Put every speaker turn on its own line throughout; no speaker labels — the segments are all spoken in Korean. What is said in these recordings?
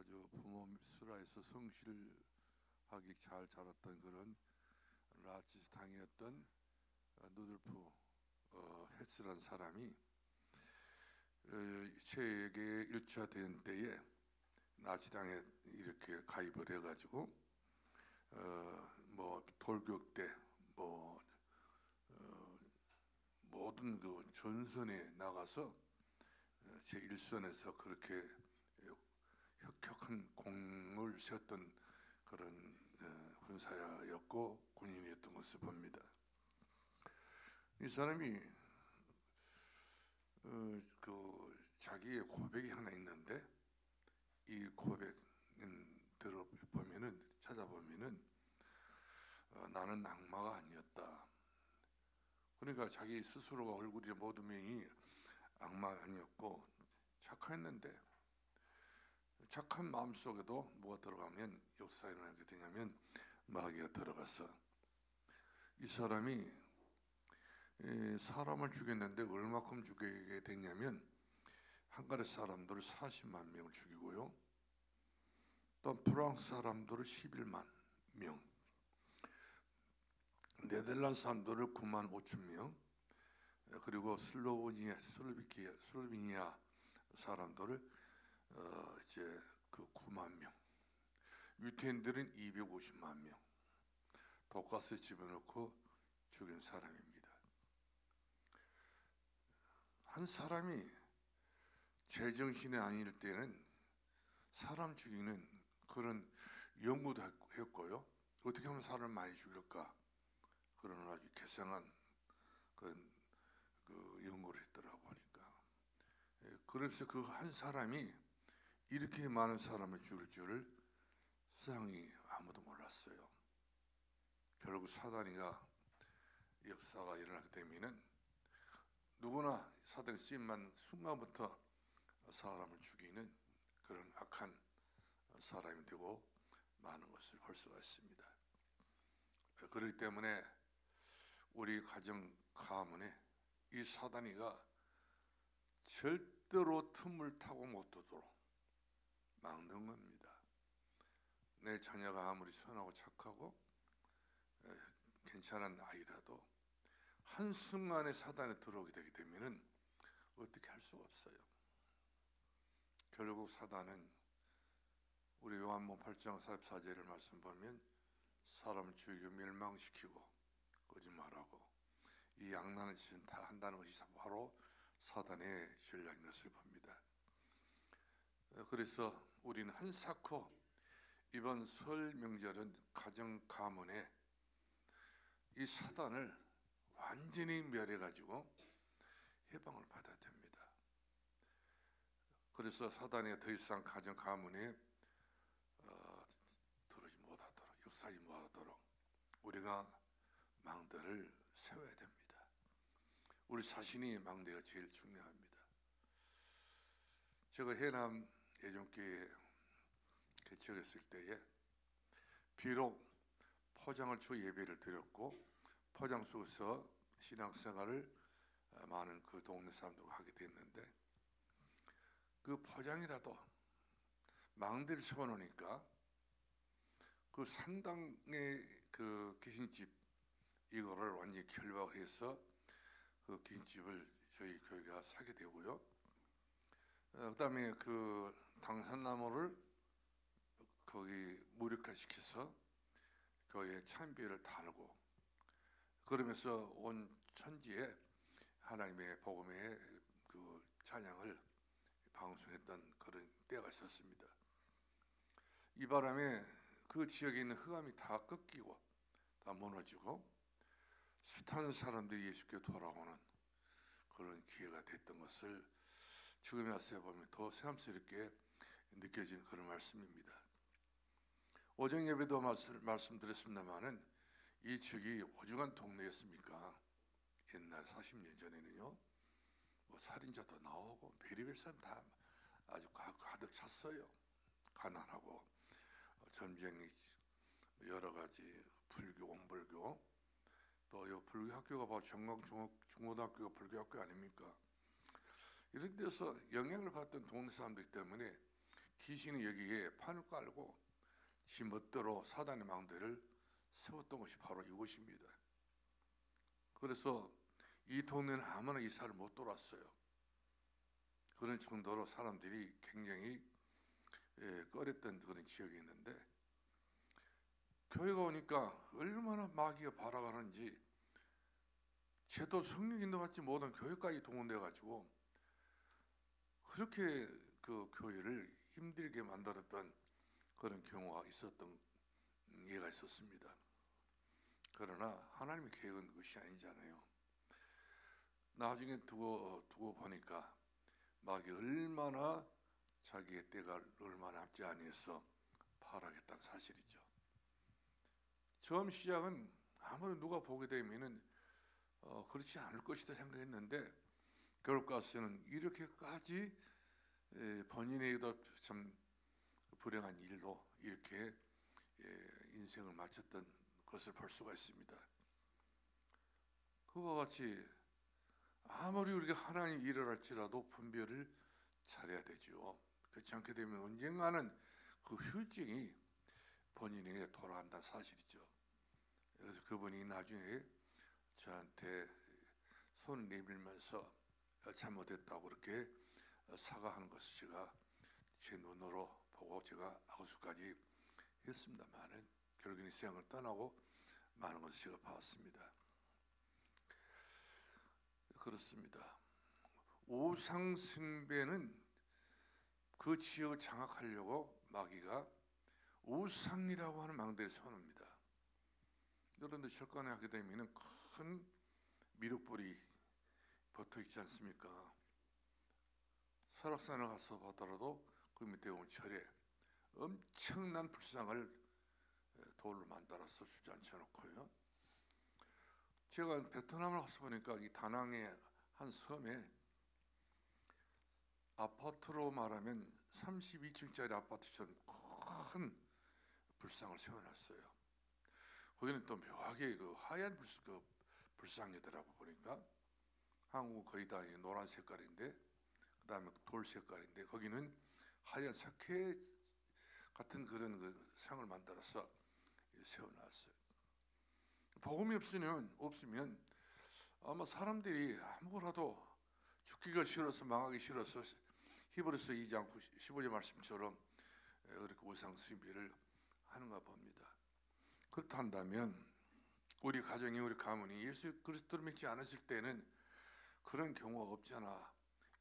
아주 부모 슬하에서 성실하게 잘 자랐던 그런 나치스당이었던 누돌프 헤스라는 사람이 세계 1차 대전 때에 나치당에 이렇게 가입을 해가지고 뭐 돌격 때뭐 모든 그 전선에 나가서 제1선에서 그렇게 혁혁한 공을 세웠던 그런 군사였고 군인이었던 것을 봅니다. 이 사람이 그 자기의 고백이 하나 있는데 이 고백 들어보면은 찾아보면은 나는 악마가 아니었다. 그러니까 자기 스스로가 얼굴이 모든 면이 악마가 아니었고 착했는데 착한 마음 속에도 뭐가 들어가면 역사에 일어나게 되냐면 마귀가 들어가서 이 사람이 사람을 죽였는데 얼마큼 죽이게 됐냐면 한가리 사람들을 40만 명을 죽이고요. 또 프랑스 사람들을 11만 명, 네덜란드 사람들을 9만 5천 명, 그리고 슬로베니아 사람들을 이제 그 9만 명, 유태인들은 250만 명, 독가스에 집어넣고 죽인 사람입니다. 한 사람이 제정신이 아닐 때는 사람 죽이는 그런 연구도 했고요. 어떻게 하면 사람을 많이 죽일까? 그런 아주 개성한 그 연구를 했더라고 보니까. 그래서 그 한 사람이 이렇게 많은 사람을 죽일 줄을 세상이 아무도 몰랐어요. 결국 사단이가 역사가 일어나게 되면은 누구나 사단이 쓰임만 순간부터 사람을 죽이는 그런 악한 사람이 되고 많은 것을 볼 수가 있습니다. 그렇기 때문에 우리 가정 가문에 이 사단이가 절대로 틈을 타고 못 들도록 막는 겁니다. 내 자녀가 아무리 선하고 착하고 괜찮은 아이라도 한순간에 사단에 들어오게 되게 되면은 어떻게 할 수가 없어요. 결국 사단은 우리 요한복음 8장 44절을 말씀 보면 사람을 죽이고 멸망시키고 거짓말하고 이 악랄한 짓은 다 한다는 것이 바로 사단의 전략인 것을 봅니다. 그래서 우리는 한사코 이번 설 명절은 가정 가문에 이 사단을 완전히 멸해가지고 해방을 받아야 됩니다. 그래서 사단이 더 이상 가정 가문에 들어오지 못하도록, 역사하지 못하도록 우리가 망대를 세워야 됩니다. 우리 자신이 망대가 제일 중요합니다. 제가 해남 예전교회 개척했을 때에 비록 포장을 주 예배를 드렸고 포장 속에서 신앙생활을 많은 그 동네 사람들과 하게 됐는데 그 포장이라도 망대를 세워놓으니까 그 상당의 그 귀신집 이거를 완전히 결박을 해서 그 귀신집을 저희 교회가 사게 되고요. 그 다음에 그 당산나무를 거기 무력화시켜서 교회에 찬비를 달고 그러면서 온 천지에 하나님의 복음의 그 찬양을 방송했던 그런 때가 있었습니다. 이 바람에 그 지역에 있는 흑암이 다 꺾이고 다 무너지고 숱한 사람들이 예수께 돌아오는 그런 기회가 됐던 것을 지금에 와서 보면 더 새삼스럽게 느껴지는 그런 말씀입니다. 오정 예배도 말씀드렸습니다만은 이 지역이 오죽한 동네였습니까? 옛날 40년 전에는요. 뭐 살인자도 나오고 별의별 사람 다 아주 가득 찼어요. 가난하고 전쟁이 여러 가지 불교, 원불교 또 이 불교 학교가 바로 중고등학교가 불교 학교 아닙니까? 이런 데서 영향을 받던 동네 사람들 때문에 귀신이 여기에 판을 깔고 지 멋대로 사단의 망대를 세웠던 것이 바로 이곳입니다. 그래서 이 동네는 아무나 이사를 못 돌았어요. 그런 정도로 사람들이 굉장히 꺼렸던 그런 지역이 있는데, 교회가 오니까 얼마나 마귀가 발악하는지 제도 성령인도 받지 못한 교회까지 동원돼 가지고 그렇게 그 교회를 힘들게 만들었던 그런 경우가 있었던 예가 있었습니다. 그러나 하나님의 계획은 그것이 아니잖아요. 나중에 두고 보니까 마귀가 얼마나 자기의 때가 얼마 남지 아니해서 파락했다는 사실이죠. 처음 시작은 아무리 누가 보게 되면은 그렇지 않을 것이다 생각했는데, 결과서는 이렇게까지 본인에게도 참 불행한 일로 이렇게 인생을 마쳤던 것을 볼 수가 있습니다. 그와 같이 아무리 우리가 하나님 일을 할지라도 분별을 잘해야 되죠. 그렇지 않게 되면 언젠가는 그 휴증이 본인에게 돌아간다는 사실이죠. 그래서 그분이 나중에 저한테 손을 내밀면서 잘못했다고 그렇게 사과하는 것을 제가 제 눈으로 보고 제가 악수까지 했습니다만은 결국엔 세상을 떠나고 많은 것을 제가 봤습니다. 그렇습니다. 우상숭배는 그 지역을 장악하려고 마귀가 우상이라고 하는 망대를 세웁니다. 여러분들 철간에 하게 되면 큰 미륵불이 붙어 있지 않습니까? 설악산에 가서 보더라도 그 밑에 보면 철에 엄청난 불상을 돌로 만들어서 주저앉혀 놓고요. 제가 베트남을 가서 보니까 이 다낭의 한 섬에 아파트로 말하면 32층짜리 아파트처럼 큰 불상을 세워놨어요. 거기는 또 묘하게 그 하얀 불상이더라고. 보니까 한국은 거의 다 노란 색깔인데, 그 다음에 돌 색깔인데, 거기는 하얀 석회 같은 그런 그 상을 만들어서 세워놨어요. 복음이 없으면 아마 사람들이 아무거나도 죽기가 싫어서, 망하기 싫어서 히브리서 2장 15절 말씀처럼 그렇게 우상 숭배를 하는가 봅니다. 그렇다 한다면 우리 가정이, 우리 가문이 예수 그리스도를 믿지 않았을 때는 그런 경우가 없잖아.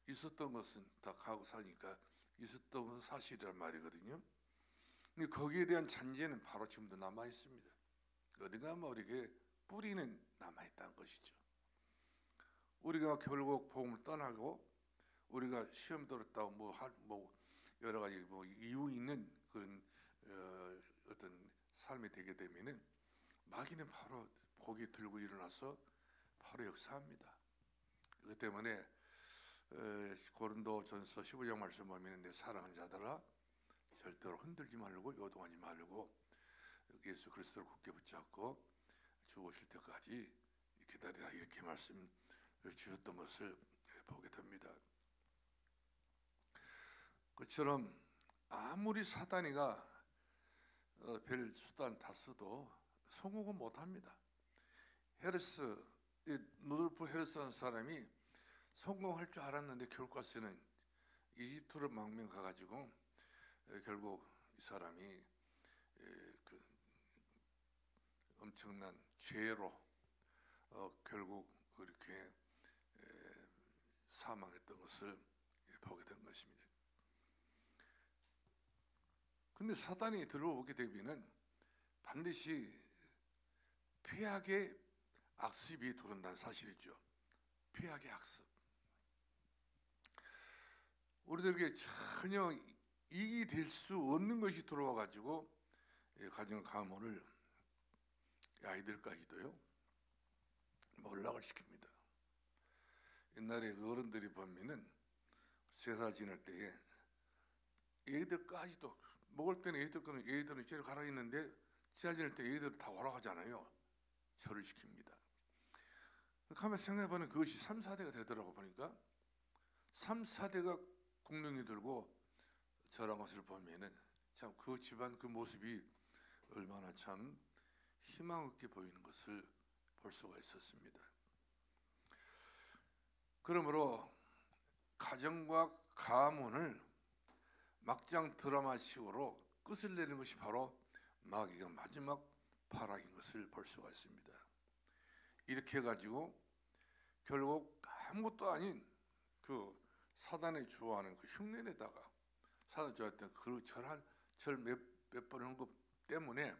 있었던 것은 다 가고 사니까 있었던 것은 사실이란 말이거든요. 근데 거기에 대한 잔재는 바로 지금도 남아 있습니다. 어딘가 우리에게 뿌리는 남아 있다는 것이죠. 우리가 결국 복음을 떠나고 우리가 시험 들었다고 뭐 여러 가지 뭐 이유 있는 그런 어떤 삶이 되게 되면은 마귀는 바로 고개 들고 일어나서 바로 역사합니다. 그렇기 때문에 고린도전서 15장 말씀 보면 내 사랑하는 자들아 절대로 흔들지 말고 요동하지 말고 예수 그리스도를 굳게 붙잡고 주 오실 때까지 기다리라, 이렇게 말씀 주셨던 것을 보게 됩니다. 그처럼 아무리 사단이가 별 수단 다 써도 성공은 못합니다. 루돌프 헤르스라는 사람이 성공할 줄 알았는데 결과서는 이집트로 망명 가가지고 결국 이 사람이 그 엄청난 죄로 결국 그렇게 사망했던 것을 보게 된 것입니다. 근데 사단이 들어오게 되면은 반드시 폐악의 악습이 들어온다는 사실이죠. 폐악의 악습. 우리들에게 전혀 이익이 될 수 없는 것이 들어와 가지고 가정 가문을, 아이들까지도요 몰락을 시킵니다. 옛날에 어른들이 보면은 제사 지낼 때에 애들까지도 먹을 때는 애들은 제일 가라 있는데 제사 지낼 때 애들 다 오라 하잖아요. 절을 시킵니다. 가만 생각해보면 그것이 3, 4대가 되더라고. 보니까 3, 4대가 국명이 들고 저런 것을 보면은 참 그 집안 그 모습이 얼마나 참 희망 없게 보이는 것을 볼 수가 있었습니다. 그러므로 가정과 가문을 막장 드라마식으로 끝을 내는 것이 바로 마귀가 마지막 발악인 것을 볼 수가 있습니다. 이렇게 해가지고 결국 아무것도 아닌 그 사단의 주어하는 그 흉내내다가 사단 좋아했던 그 절 몇 번 한 것 때문에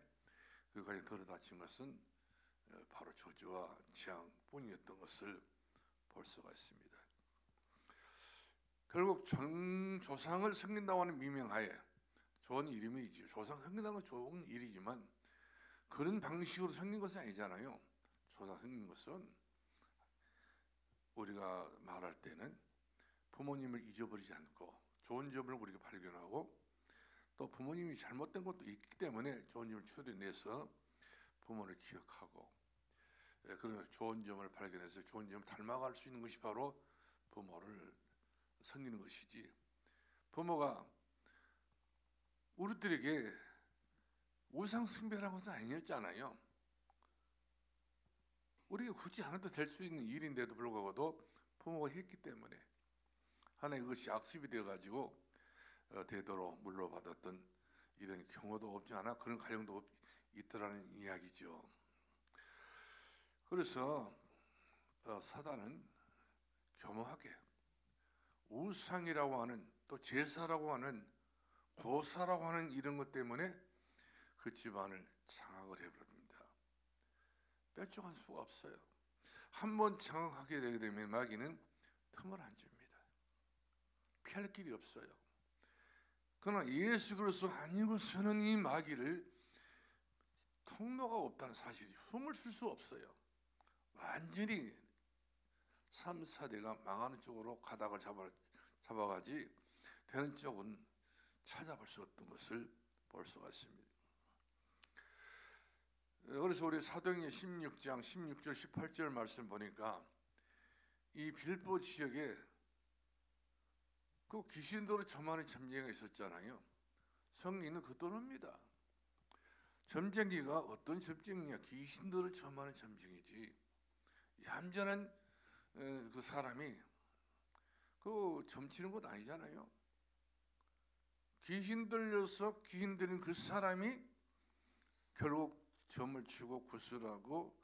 그까지 들어다친 것은 바로 저주와 재앙뿐이었던 것을 볼 수가 있습니다. 결국 조상을 섬긴다고 하는 미명하에 좋은 이름이지, 조상 섬긴다는 건 좋은 일이지만 그런 방식으로 섬긴 것은 아니잖아요. 조상 섬긴 것은 우리가 말할 때는 부모님을 잊어버리지 않고 좋은 점을 우리가 발견하고 또 부모님이 잘못된 것도 있기 때문에 좋은 점을 추려내서 부모를 기억하고 그런 좋은 점을 발견해서 좋은 점을 닮아갈 수 있는 것이 바로 부모를 섬기는 것이지, 부모가 우리들에게 우상 숭배라는 것은 아니었잖아요. 우리가 굳이 안 해도 될 수 있는 일인데도 불구하고 부모가 했기 때문에 하나의 그것이 악습이 되어가지고 대대로 물려받았던 이런 경우도 없지 않아 그런 가정도 있더라는 이야기죠. 그래서 사단은 교묘하게 우상이라고 하는 또 제사라고 하는 고사라고 하는 이런 것 때문에 그 집안을 장악을 해버립니다. 뾰족할 수가 없어요. 한번 장악하게 되게 되면 마귀는 틈을 안 줍니다. 피할 길이 없어요. 그러나 예수 그리스도 아니고서는 이 마귀를 통로가 없다는 사실이 숨을 쉴 수 없어요. 완전히 3, 4대가 망하는 쪽으로 가닥을 잡아가지 되는 쪽은 찾아볼 수 없던 것을 볼 수가 있습니다. 그래서 우리 사도행전 16장 16절 18절 말씀 보니까 이 빌보 지역에 그 귀신들의 저만의 점쟁이가 있었잖아요. 성경에는 그대로입니다. 점쟁이가 어떤 점쟁이냐? 귀신들의 저만의 점쟁이지. 얌전한 그 사람이 그 점치는 것 아니잖아요. 귀신 들려서 귀신 들린 그 사람이 결국 점을 치고 구슬하고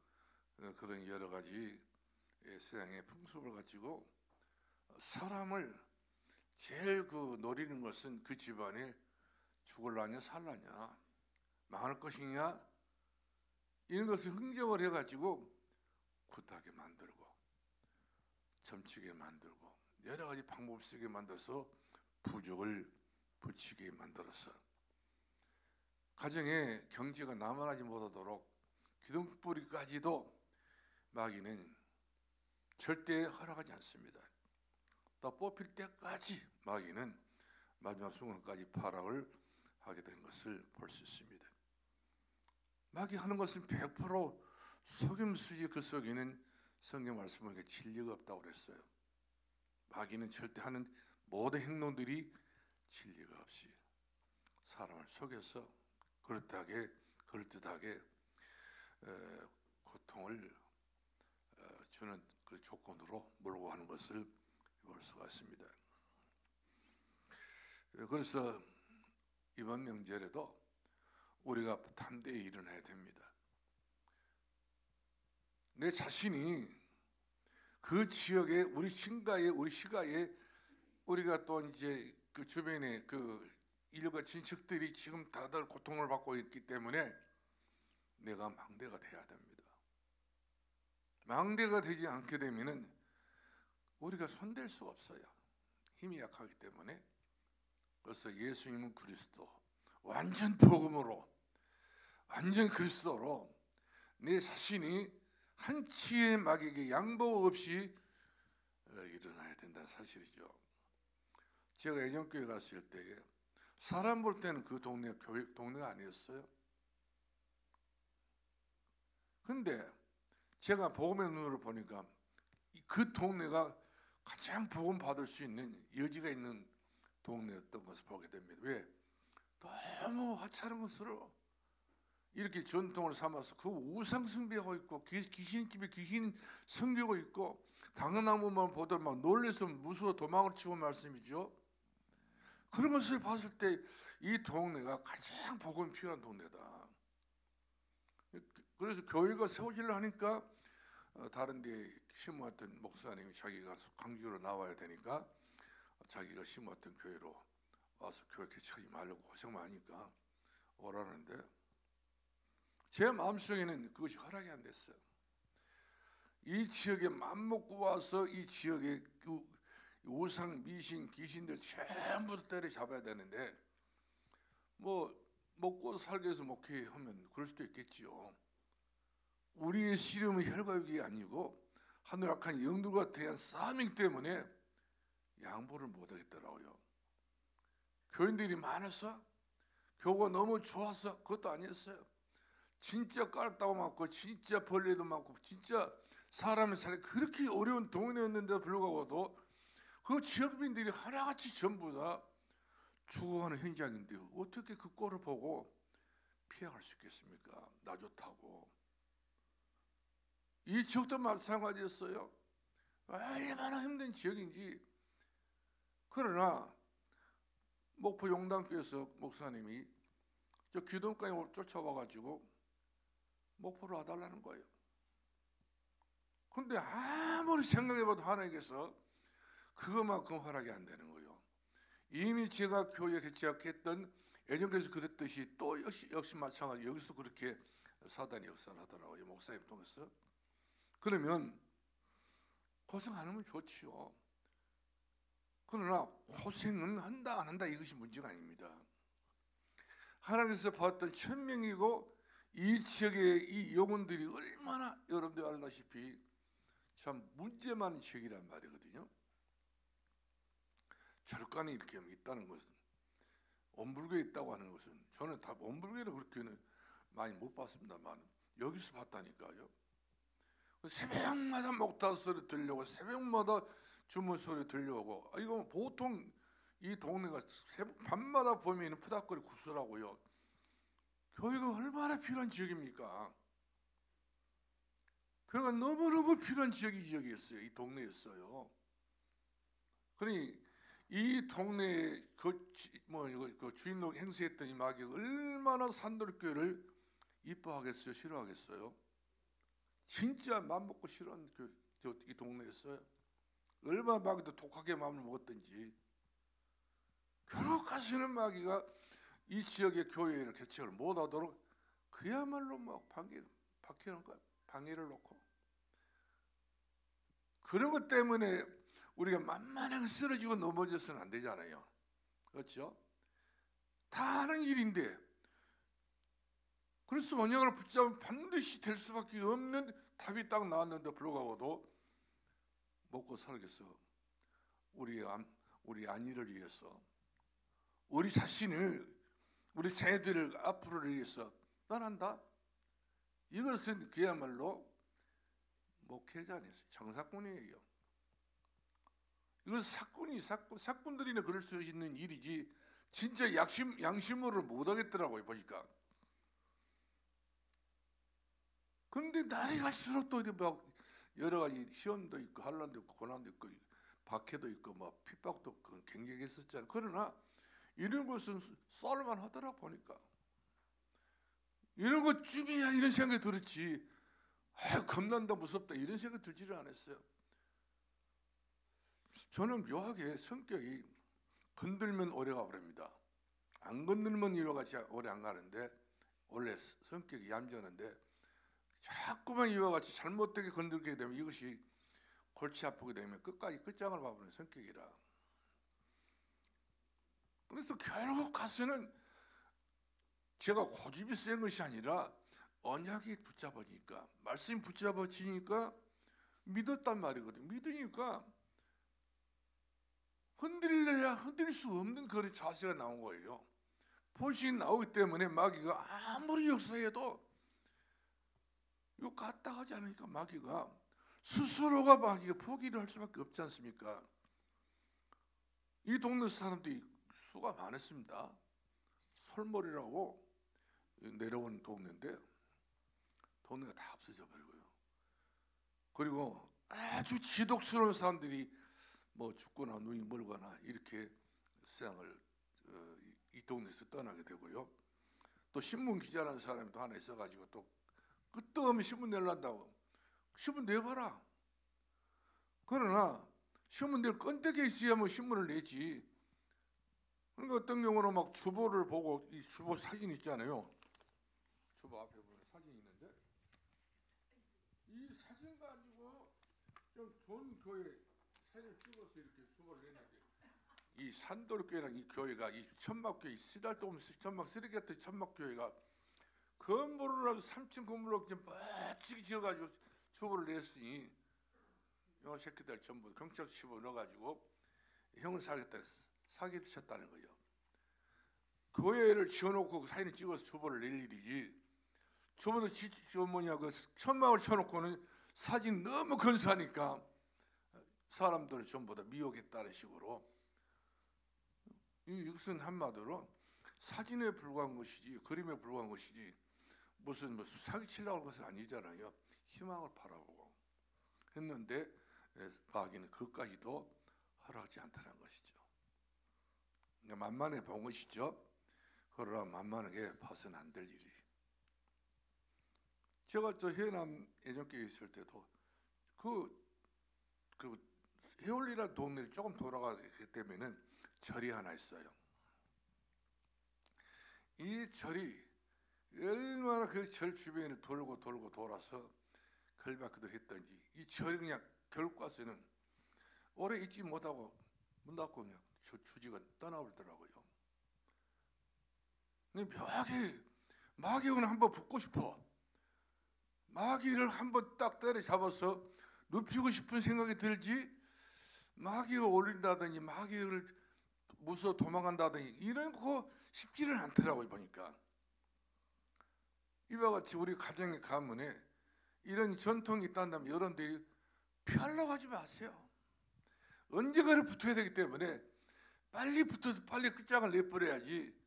그런 여러 가지 세상의 풍습을 가지고 사람을 제일 그 노리는 것은 그 집안에 죽을라냐 살라냐 망할 것이냐 이런 것을 흥정을 해가지고 굿하게 만들고 점치게 만들고 여러 가지 방법 쓰게 만들어서 부적을 붙이게 만들어서 가정의 경제가 남아나지 못하도록 기둥뿌리까지도 마귀는 절대 허락하지 않습니다. 또 뽑힐 때까지 마귀는 마지막 순간까지 파락을 하게 된 것을 볼 수 있습니다. 마귀 하는 것은 100% 속임수지 그 속에는 성경 말씀 보니까 진리가 없다고 그랬어요. 마귀는 절대 하는 모든 행동들이 진리가 없이 사람을 속여서 그럴듯하게 고통을 주는 그 조건으로 몰고 가는 것을 볼 수가 있습니다. 그래서 이번 명절에도 우리가 담대히 일어나야 됩니다. 내 자신이 그 지역에 우리 시가에 우리가 또 이제 그 주변에 그 일과 친척들이 지금 다들 고통을 받고 있기 때문에 내가 망대가 돼야 됩니다. 망대가 되지 않게 되면은 우리가 손댈 수가 없어요. 힘이 약하기 때문에. 그래서 예수님은 그리스도, 완전 복음으로, 완전 그리스도로 내 자신이 한치의 마귀에게 양보 없이 일어나야 된다는 사실이죠. 제가 예전교회 갔을 때 사람 볼 때는 그 동네가 동네가 아니었어요. 근데 제가 복음의 눈으로 보니까 그 동네가 가장 복음 받을 수 있는 여지가 있는 동네 어떤 것을 보게 됩니다. 왜? 너무 하찮은 것으로 이렇게 전통을 삼아서 그 우상 숭배하고 있고 귀신집에 귀신 섬기고 있고 당나무만 보더니 막 놀래서 무서워 도망을 치고 말씀이죠. 그런 것을 봤을 때 이 동네가 가장 복음이 필요한 동네다. 그래서 교회가 세워지려 하니까 다른 데 심었던 목사님이 자기가 광주로 나와야 되니까 자기가 심었던 교회로 와서 교회 개척하지 말라고 고생 많으니까 오라는데 제 마음속에는 그것이 허락이 안 됐어요. 이 지역에 맘먹고 와서 이 지역에 그 우상, 미신, 귀신들 전부 때려잡아야 되는데 뭐 먹고 살기 위해서 목회하면 그럴 수도 있겠지요. 우리의 씨름은 혈과육이 아니고 하늘악한 영들과 대한 싸움 때문에 양보를 못하겠더라고요. 교인들이 많아서 교가 너무 좋아서 그것도 아니었어요. 진짜 깔다고 많고 진짜 벌레도 많고 진짜 사람의 살이 그렇게 어려운 동네였는데도 불구하고도 그 지역민들이 하나같이 전부 다 죽어가는 현장인데 어떻게 그 꼴을 보고 피해갈 수 있겠습니까? 나 좋다고. 이 지역도 마찬가지였어요. 얼마나 힘든 지역인지. 그러나 목포 용당교에서 목사님이 저 기동까지 쫓아와가지고 목포로 와달라는 거예요. 근데 아무리 생각해봐도 하나님께서 그것만큼 허락이 안 되는 거예요. 이미 제가 교회 개척했던 예전께서 그랬듯이 또 역시 마찬가지 여기서 그렇게 사단이 역사를 하더라고요. 목사님 통해서. 그러면 고생 안 하면 좋지요. 그러나 고생은 한다 안 한다 이것이 문제가 아닙니다. 하나님께서 봤던 천명이고 이 지역의 이 영혼들이 얼마나 여러분들 알다시피 참 문제 많은 지역이란 말이거든요. 절간이 이렇게 있다는 것은 원불교에 있다고 하는 것은 저는 다 원불교를 그렇게는 많이 못 봤습니다만 여기서 봤다니까요. 새벽마다 목타 소리 들려오고 새벽마다 주문 소리 들려오고 이거 보통 이 동네가 밤마다 보면 푸닥거리 구슬하고요. 교회가 얼마나 필요한 지역입니까? 교회가 너무너무 필요한 지역이었어요. 이 동네였어요. 그러니 이 동네에 그 주인공 행세했던 이 마귀가 얼마나 산돌교회를 이뻐하겠어요? 싫어하겠어요? 진짜 맘먹고 싫어하는 이 동네였어요. 얼마나 마귀도 독하게 마음을 먹었던지. 결국 가시는 마귀가 이 지역의 교회를 개척을 못하도록 그야말로 막 방해를 놓고 그런 것 때문에 우리가 만만하게 쓰러지고 넘어져서는 안 되잖아요. 그렇죠? 다 하는 일인데 그리스도 언약을 붙잡으면 반드시 될 수밖에 없는 답이 딱 나왔는데 불구하고도 먹고 살기 위해서 우리 안위를 위해서 우리 자신을 우리 자녀들을 앞으로를 위해서 떠난다? 이것은 그야말로 목회자 아니었어요. 정사꾼이에요. 이것은 사꾼들이나 그럴 수 있는 일이지 진짜 양심으로 못하겠더라고요. 보니까. 그런데 날이 갈수록 또 막 여러 가지 시험도 있고 환난도 있고 고난도 있고 박해도 있고 막 핍박도 굉장히 했었잖아요. 그러나 이런 것은 썰만 하더라 보니까 이런 것 쯤이야 이런 생각이 들었지. 겁난다 무섭다 이런 생각이 들지를 않았어요. 저는 묘하게 성격이 건들면 오래 가버립니다. 안 건들면 이와같이 오래 안 가는데 원래 성격이 얌전한데 자꾸만 이와 같이 잘못되게 건들게 되면 이것이 골치 아프게 되면 끝장을 봐버리는 성격이라. 그래서 결국 가서는 제가 고집이 센 것이 아니라 언약이 붙잡아지니까 말씀이 붙잡아지니까 믿었단 말이거든요. 믿으니까 흔들려야 흔들 수 없는 그런 자세가 나온 거예요. 포식이 나오기 때문에 마귀가 아무리 역사해도 이거 갔다 가지 않으니까 마귀가 포기를 할 수밖에 없지 않습니까? 이 동네 사람들이 수가 많았습니다. 솔몰이라고 내려온 동네인데 동네가 다 없어져 버리고요. 그리고 아주 지독스러운 사람들이 뭐 죽거나 눈이 멀거나 이렇게 세상을 이 동네에서 떠나게 되고요. 또 신문 기자라는 사람이 또 하나 있어가지고 또 끝도 없이 신문 내려한다고. 신문 내봐라. 그러나 신문 낼 건데게 있어야 뭐 신문을 내지. 그러니까 어떤 경우는 막 주보를 보고, 이 주보 사진 있잖아요. 주보 앞에 보면 사진이 있는데 이 사진 가지고 좀 좋은 교회 사진을 찍어서 이렇게 주보를 냈는데, 이 산돌교회랑 이 교회가 이 천막교회, 시달동 천막 쓰레기 같은 천막교회가 건물을 아주 3층 건물로 멋지게 지어가지고 주보를 냈으니 요 새끼들 전부 경찰 집어넣어가지고 형을 사기 쳤다는 거예요. 교회를 지어놓고 그 사진을 찍어서 주보를 낼 일이지, 주보도 뭐냐 그 천막을 쳐놓고는 사진 너무 근사하니까 사람들을 전부 다 미혹했다는 식으로. 이것은 한마디로 사진에 불과한 것이지 그림에 불과한 것이지 무슨 뭐 사기치려고 할 것은 아니잖아요. 희망을 바라보고 했는데 마귀는 그것까지도 허락하지 않다는 것이죠. 만만해 본 것이죠. 그러나 만만하게 봐서는 안 될 일이. 제가 저 해남 예전교회 있을 때도 그 해올리라는 동네를 조금 돌아가기 때문에는 절이 하나 있어요. 이 절이 얼마나 그 절 주변을 돌고 돌아서 걸박기도 했던지 이 절이 그냥 결국 가서는 오래 있지 못하고 문 닫고 그냥 주직은 떠나버리더라고요. 근데 마귀는 한번 붙고 싶어. 마귀를 한번 딱 때려잡아서 눕히고 싶은 생각이 들지, 마귀가 올린다든지 마귀를 무서워 도망간다든지 이런 거 쉽지는 않더라고요. 보니까 이와 같이 우리 가정의 가문에 이런 전통이 있다면 여러분들이 피하려고 하지 마세요. 언젠가는 붙어야 되기 때문에 빨리 붙어서 빨리 끝장을 내버려야지.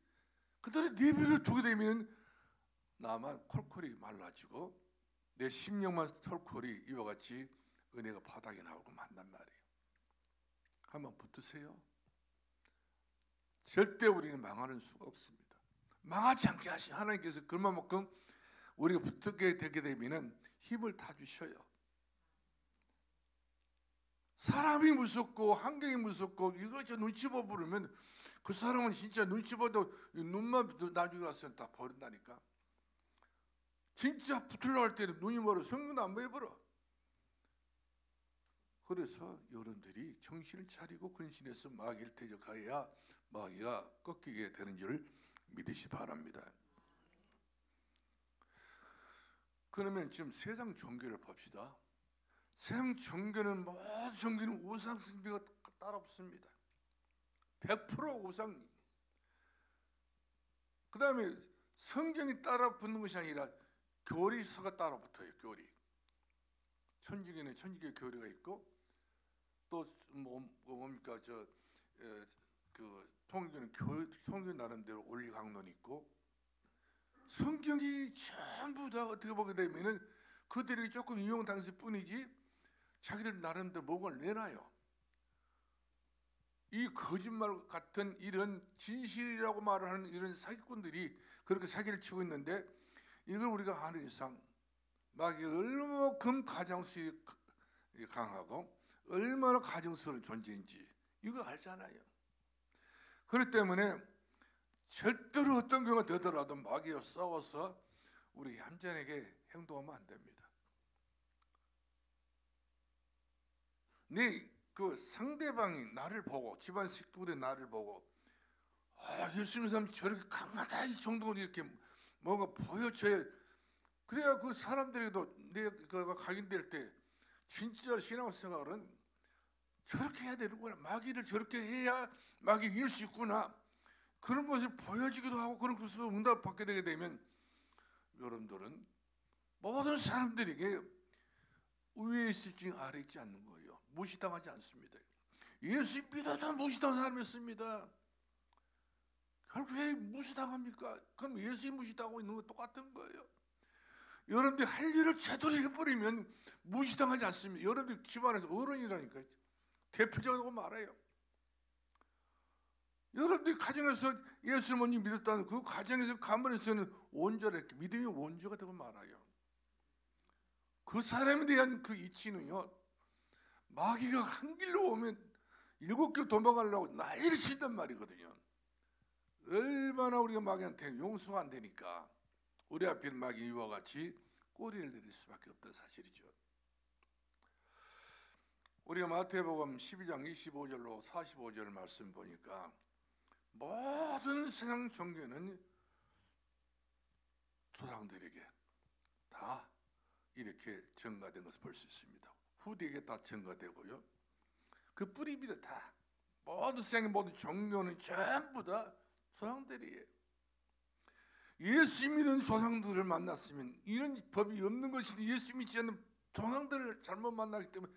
그대로 내버려 두게 되면 나만 콜콜이 말라지고 내 심령만 털콜이 이와 같이 은혜가 바닥에 나오고 만난 말이에요. 한번 붙으세요. 절대 우리는 망하는 수가 없습니다. 망하지 않게 하신 하나님께서 그만큼 우리가 붙게 되게 되면 힘을 다 주셔요. 사람이 무섭고 환경이 무섭고 이거 저 눈치 보고 부르면 그 사람은 진짜 눈치 봐도 눈만 나중에 가서 다 버린다니까. 진짜 붙으려고 할 때는 눈이 멀어 성경도 안 보여버려. 그래서 여러분들이 정신을 차리고 근신해서 마귀를 대적하여야 마귀가 꺾이게 되는 줄 믿으시 바랍니다. 그러면 지금 세상 종교를 봅시다. 세상 종교는 모든 종교는 우상 숭배가 따라 붙습니다. 100% 우상. 그 다음에 성경이 따라 붙는 것이 아니라 교리서가 따라 붙어요. 교리. 천주교는 천주교 교리가 있고 또 뭡니까 그 통일교는 통일교 나름대로 원리강론이 있고, 성경이 전부 다 어떻게 보게 되면은 그들이 조금 이용당했을 뿐이지 자기들 나름대로 뭔가를 내놔요. 이 거짓말 같은 이런 진실이라고 말을 하는 이런 사기꾼들이 그렇게 사기를 치고 있는데, 이걸 우리가 아는 이상 마귀가 얼마만큼 가장수익이 강하고 얼마나 가증스러운 존재인지 이거 알잖아요. 그렇기 때문에 절대로 어떤 경우가 되더라도 마귀와 싸워서 우리 얌전하게 행동하면 안 됩니다. 그 상대방이 나를 보고 집안 식구들이 나를 보고 예수 믿는 사람 저렇게 강하다 이 정도로 이렇게 뭔가 보여줘야, 그래야 그 사람들에게도 내가 각인될 때 진짜 신앙생활은 저렇게 해야 되는구나, 마귀를 저렇게 해야 마귀 이길 수 있구나, 그런 것을 보여주기도 하고 그런 것으로 응답을 받게 되게 되면 여러분들은 모든 사람들에게 위에 있을지 아래 있지 않는 거예요. 무시당하지 않습니다. 예수 믿어도 무시당한 사람이었습니다. 왜 무시당합니까? 그럼 예수님 무시당하고 있는 거 똑같은 거예요. 여러분들이 할 일을 제대로 해버리면 무시당하지 않습니다. 여러분들 집안에서 어른이라니까 대표적으로 말해요. 여러분들이 가정에서 예수를 먼저 믿었다는 그 가정에서 가문에서는 원조랬게 믿음이 원조가 되고 말아요. 그 사람에 대한 그 이치는요, 마귀가 한 길로 오면 7길 도망가려고 난리를 친단 말이거든요. 얼마나 우리가 마귀한테 용서가 안 되니까 우리 앞에 마귀 이와 같이 꼬리를 내릴 수밖에 없다는 사실이죠. 우리가 마태복음 12장 25절로 45절 말씀 보니까 모든 세상 종교는 조상들에게 다 이렇게 전가된 것을 볼 수 있습니다. 후대에게 다 전가되고요. 그 뿌리비도 다 모든 세상의 모든 종교는 전부 다 조상들이에요. 예수 믿는 조상들을 만났으면 이런 법이 없는 것인데 예수 믿지 않는 조상들을 잘못 만나기 때문에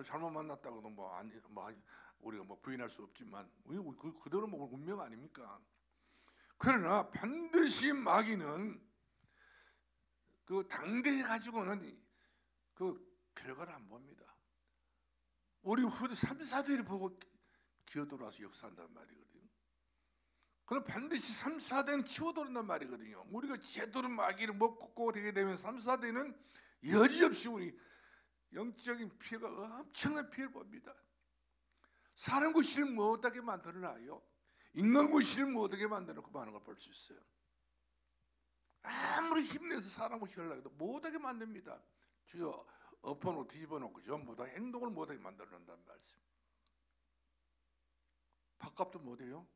잘못 만났다고도 우리가 부인할 수 없지만 그대로 운명 아닙니까? 그러나 반드시 마귀는 그 당대해 가지고는 그 결과를 안 봅니다. 우리 후대 3, 4대를 보고 기어돌아서 역사한단 말이거든요. 그럼 반드시 3, 4대는 치워돌린단 말이거든요. 우리가 제대로 마귀를 먹고 되게 되면 3, 4대는 여지없이 우리 영적인 피해가 엄청난 피해를 봅니다. 사람 구실을 못하게 만들어놔요. 인간 구실을 못하게 만들어놓고 많은 걸 볼 수 있어요. 아무리 힘내서 사람 구실을 하려고 해도 못하게 만듭니다. 주여 엎어놓고 뒤집어놓고 전부 다 행동을 못하게 만들어낸다는 말씀. 밥값도 못해요.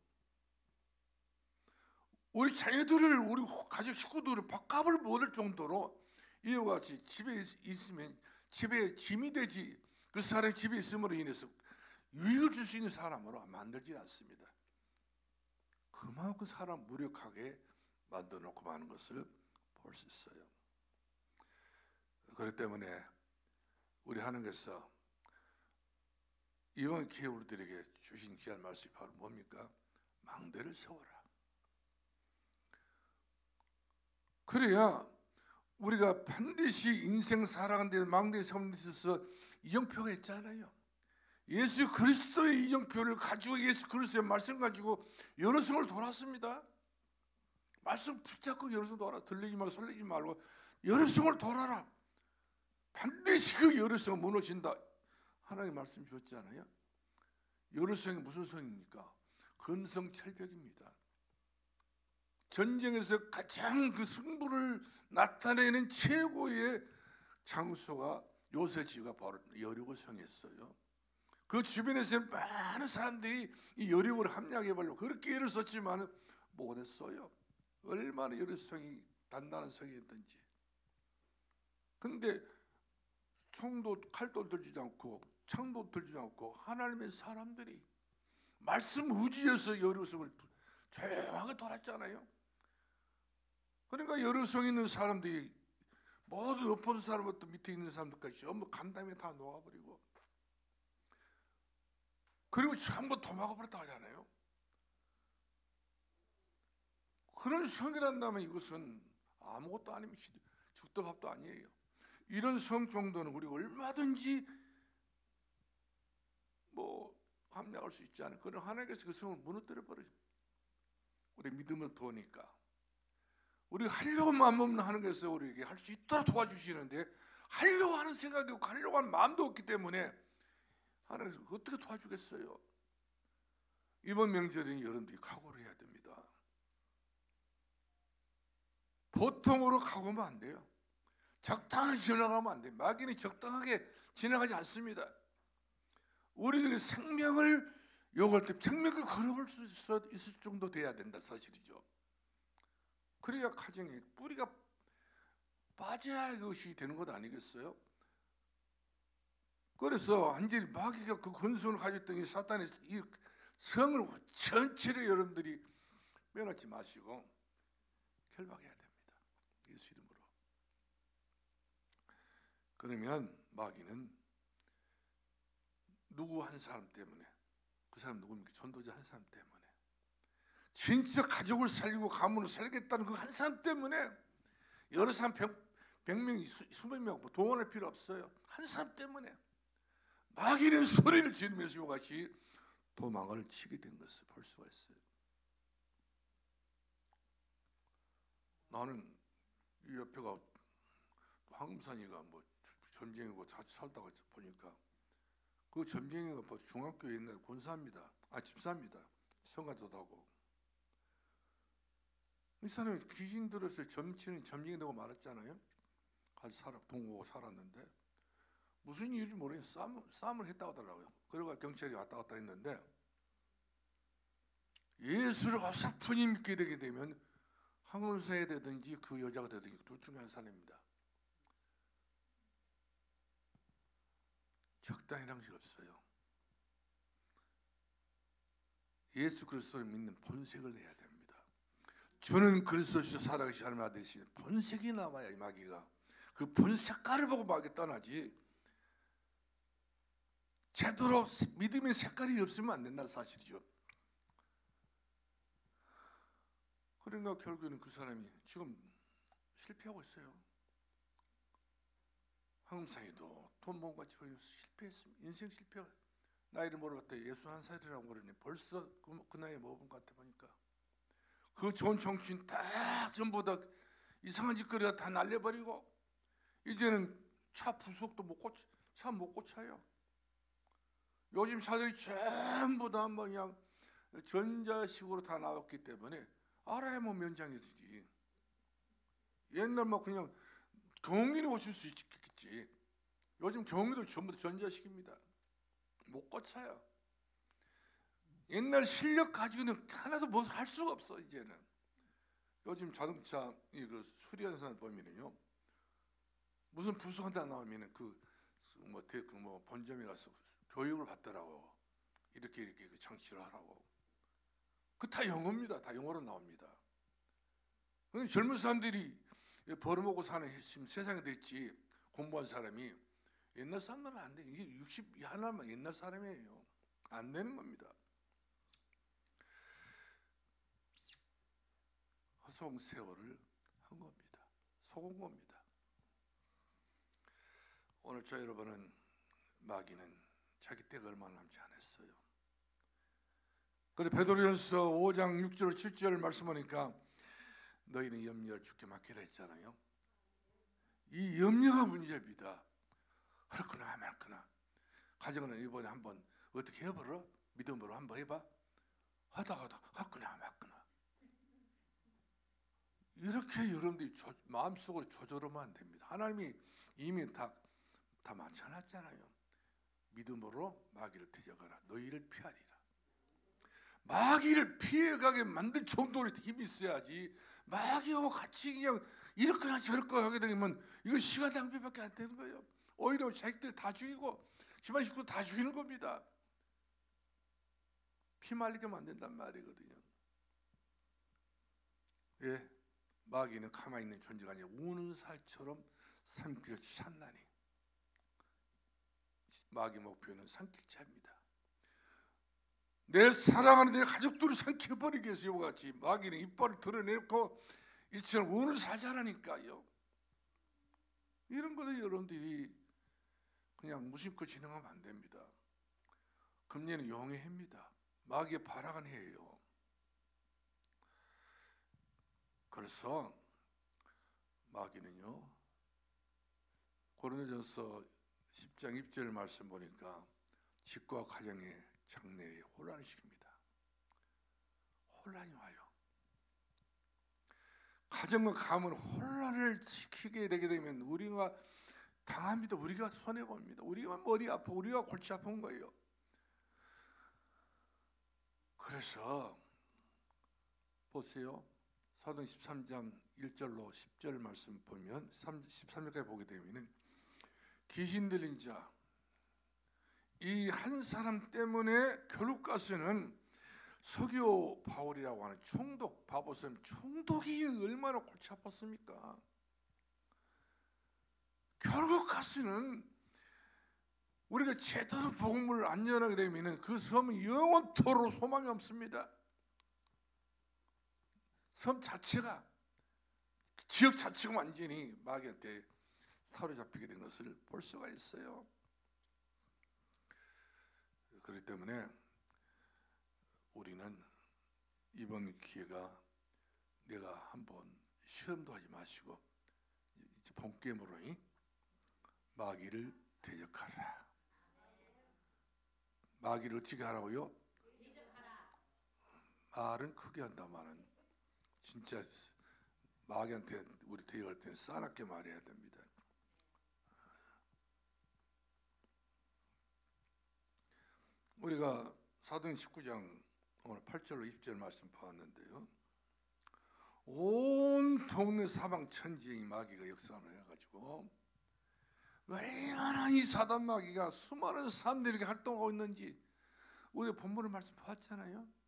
우리 자녀들을, 우리 가족 식구들을 밥값을 못할 정도로 이와 같이 집에 있으면 집에 짐이 되지, 그 사람이 집에 있음으로 인해서 유익을 줄 수 있는 사람으로 만들지 않습니다. 그만큼 사람 무력하게 만들어 놓고 마는 것을 볼 수 있어요. 그렇기 때문에 우리 하나님께서 이번 기회 우리들에게 주신 귀한 말씀이 바로 뭡니까? 망대를 세워라. 그래야 우리가 반드시 인생 살아가는 데 망대에 세우는 데 있어서 이정표가 있잖아요. 예수 그리스도의 이정표를 가지고 예수 그리스도의 말씀 가지고 여러 성을 돌았습니다. 말씀 붙잡고 여러 성 돌아. 들리지 말고 설레지 말고 여러 성을 돌아라. 반드시 그 여러 성은 무너진다. 하나님 말씀 주셨잖아요. 여러 성이 무슨 성입니까? 근성철벽입니다. 전쟁에서 가장 그 승부를 나타내는 최고의 장소가 요새지가 바로 여리고 성이었어요. 그 주변에서 많은 사람들이 이 여리고를 함락해보려고 그렇게 애를 썼지만 못했어요. 얼마나 여리성이 단단한 성이었던지. 근데 총도 칼도 들지 않고 창도 들지 않고 하나님의 사람들이 말씀 의지해서 여리고성을 조용하게 돌았잖아요. 그러니까 여리고성에 있는 사람들이 모든 높은 사람부터 밑에 있는 사람들까지 전부 간담에 다 녹아버리고 그리고 전부 도망가버렸다 하잖아요. 그런 성이란다면 이것은 아무것도 아니면 죽도 밥도 아니에요. 이런 성 정도는 우리가 얼마든지 함량할 수 있지 않은 그런 하나님께서 그 성을 무너뜨려 버려요. 우리 믿음을 도우니까 우리가 하려고 마음 없는 하나님께서 우리에게 할 수 있도록 도와주시는데 하려고 하는 생각이 없고 하려고 하는 마음도 없기 때문에 하나님께서 어떻게 도와주겠어요? 이번 명절에는 여러분들이 각오를 해야 됩니다. 보통으로 각오하면 안 돼요. 적당히 지나가면 안 돼요. 마귀는 적당하게 지나가지 않습니다. 우리들의 생명을 요구할 때 생명을 걸어볼 수 있을 정도 돼야 된다 사실이죠. 그래야 가정에 뿌리가 빠져야 이것이 되는 것 아니겠어요? 그래서 완전히 마귀가 그 근성을 가졌던 이 사탄의 이 성을 전체를 여러분들이 빼놓지 마시고 결박해야 됩니다. 예수 이름으로. 그러면 마귀는 누구 한 사람 때문에, 그 사람 누굽니까? 전도자 한 사람 때문에 진짜 가족을 살리고 가문을 살리겠다는 그 한 사람 때문에 여러 사람 100명, 수백 명 동원할 필요 없어요. 한 사람 때문에 마귀는 소리를 지르면서 이와 같이 도망을 치게 된 것을 볼 수가 있어요. 나는 이 옆에가 황금산이가 뭐 점쟁이고 같이 살다가 보니까 그 점쟁이가 중학교에 있는 권사입니다. 집사입니다. 성가도 하고. 이 사람이 귀신 들어서 점치는 점쟁이 되고 말았잖아요. 같이 동거하고 살았는데 무슨 이유인지 모르겠어요. 싸움을 했다고 하더라고요. 그러고 경찰이 왔다 갔다 했는데 예수를 어설프게 믿게 되게 되면 황금사에 되든지 그 여자가 되든지 둘 중에 한 사람입니다. 적당히 양식 없어요. 예수 그리스도를 믿는 본색을 내야 됩니다. 주는 그리스도시요 살아계신 하나님의 아들이시니 본색이 나와야 이 마귀가 그 본색깔을 보고 마귀 떠나지 제대로 믿음의 색깔이 없으면 안 된다는 사실이죠. 그러니까 결국에는 그 사람이 지금 실패하고 있어요. 황금상이도 돈 모은 같이 실패했습니다. 인생 실패. 나이를 물어봤더니 61살이라고 그러니 벌써 그 나이에 먹은 것 같아 보니까 그 좋은 청춘 다 전부 다 이상한 짓거리가 다 날려버리고 이제는 차 부속도 차 못 고쳐요. 요즘 차들이 전부 다 그냥 전자식으로 다 나왔기 때문에 알아야 뭐 면장이지. 옛날 뭐 그냥 경운기를 고칠 수 있겠지. 요즘 경운기도 전부 다 전자식입니다. 못 고쳐요. 옛날 실력 가지고는 하나도 뭐 할 수가 없어. 이제는 요즘 자동차 그 수리하는 사람 보면은요 무슨 부수한다 나오면은 뭐 본점에 가서 교육을 받더라고. 이렇게 장치를 하라고. 그 다 영어입니다. 다 영어로 나옵니다. 젊은 사람들이 벌어먹고 사는 세상이 됐지. 공부한 사람이 옛날 사람은 안 돼. 이게 60 하나만 옛날 사람이에요. 안 되는 겁니다. 허송세월을 한 겁니다. 속은 겁니다. 오늘 저 여러분은 마귀는 자기 때가 얼마 남지 않았어요. 그런데 베드로전서 5장 6절 7절 말씀하니까 너희는 염려를 주께 맡기라 했잖아요. 이 염려가 문제입니다. 그렇구나 말거나 가정은 이번에 한번 어떻게 해보러 믿음으로 한번 해봐 하다가도 하거나 말거나 이렇게 여러분들이 마음속으로 조절하면 안 됩니다. 하나님이 이미 다 맞춰놨잖아요. 믿음으로 마귀를 대적하라. 너희를 피하리라. 마귀를 피해가게 만들 정도로 힘이 있어야지 마귀하고 같이 그냥 이렇거나 저렇거나 하게 되면 이거 시간 낭비밖에 안 되는 거예요. 오히려 자식들 다 죽이고 집안 식구 다 죽이는 겁니다. 피 말리게 만든단 말이거든요. 예, 마귀는 가만히 있는 존재가 아니라 우는 사처럼 삼키려 찾나니 마귀 목표는 삼킬자입니다. 내 사랑하는 내 가족들을 삼켜버리기 위해서 이와 같이 마귀는 이빨을 드러내놓고 이처럼 운을 살자라니까요. 이런 것을 여러분들이 그냥 무심코 진행하면 안 됩니다. 금년은 용의 해입니다. 마귀의 발악한 해예요. 그래서 마귀는요 고린도전서 10장 2절 말씀 보니까 집과 가정의 장래에 혼란을 시킵니다. 혼란이 와요. 가정과 가문을 혼란을 시키게 되게 되면 우리가 당합니다. 우리가 손해봅니다. 우리가 머리 아파, 우리가 골치 아픈 거예요. 그래서 보세요. 사도행 13장 1절로 10절 말씀 보면 13절까지 보게 되면 귀신 들린 자 이 한 사람 때문에 결국 가서는 서기오 바울이라고 하는 총독 바보쌤 총독이 얼마나 골치 아팠습니까? 결국 가서는 우리가 제대로 복음을 안 전하게 되면 그 섬은 영원토록 소망이 없습니다. 섬 자체가, 지역 자체가 완전히 마귀한테 사로잡히게 된 것을 볼 수가 있어요. 그렇기 때문에 우리는 이번 기회가 내가 한번 시험도 하지 마시고 이제 본게임으로 마귀를 대적하라. 마귀를 어떻게 하라고요? 말은 크게 한다마는 진짜 마귀한테 우리 대적할 때는 싸납게 말해야 됩니다. 우리가 사도행 19장 오늘 8절로 20절 말씀 보았는데요. 온 동네 사방 천지에 마귀가 역사를 해가지고 얼마나 이 사단 마귀가 수많은 사람들이 이렇게 활동하고 있는지 우리 본문의 말씀 보았잖아요.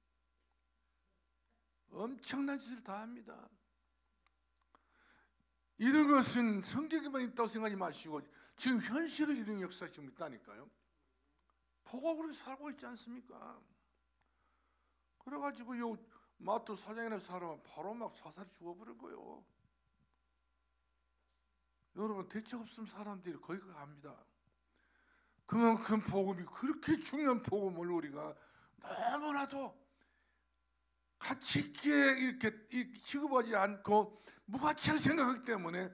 엄청난 짓을 다 합니다. 이런 것은 성경에만 있다고 생각하지 마시고 지금 현실로 이런 역사가 지금 있다니까요. 보고 그렇게 살고 있지 않습니까? 그래가지고 요 마트 사장이라는 사람은 바로 막 사살이 죽어버리고요. 여러분 대책 없으면 사람들이 거기 갑니다. 그만큼 복음이 그렇게 중요한 복음을 우리가 너무나도 가치 있게 이렇게 취급하지 않고 무가치하게 생각하기 때문에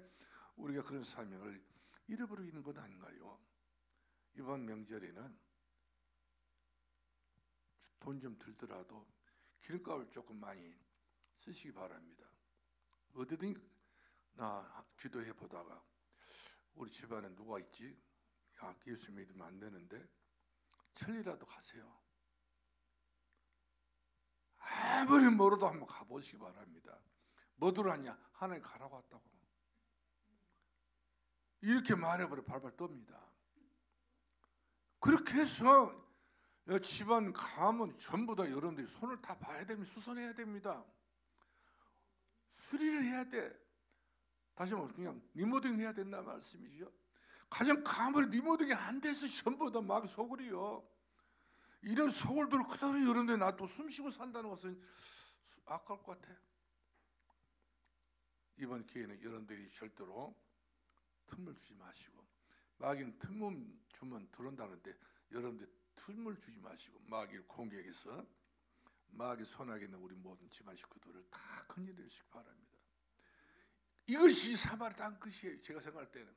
우리가 그런 사명을 잃어버리고 있는 것 아닌가요? 이번 명절에는 돈 좀 들더라도 기름값을 조금 많이 쓰시기 바랍니다. 어디든 나 기도해 보다가 우리 집안에 누가 있지? 야, 예수 믿으면 안 되는데 천리라도 가세요. 아무리 멀어도 한번 가보시기 바랍니다. 뭐들 하냐? 하나님 가라고 왔다고. 이렇게 말해버려 발발 떱니다. 그렇게 해서 집안 가면 전부 다 여러분들이 손을 다 봐야 됩니다. 수선해야 됩니다. 수리를 해야 돼. 다시 말해서 그냥 리모델링 해야 된다는 말씀이죠. 가정 가면 리모델링이 안 돼서 전부 다 막 속을이요. 이런 속을들 그대로 여러분들이 놔두고 숨쉬고 산다는 것은 아까울 것 같아. 이번 기회는 여러분들이 절대로 틈을 주지 마시고, 마귀는 틈을 주면 들어온다는데 여러분들 틈을 주지 마시고 마귀를 공격해서 마귀 손아귀에 있는 우리 모든 집안 식구들을 다 건져내시기 바랍니다. 이것이 사마리 땅 끝이에요. 제가 생각할 때는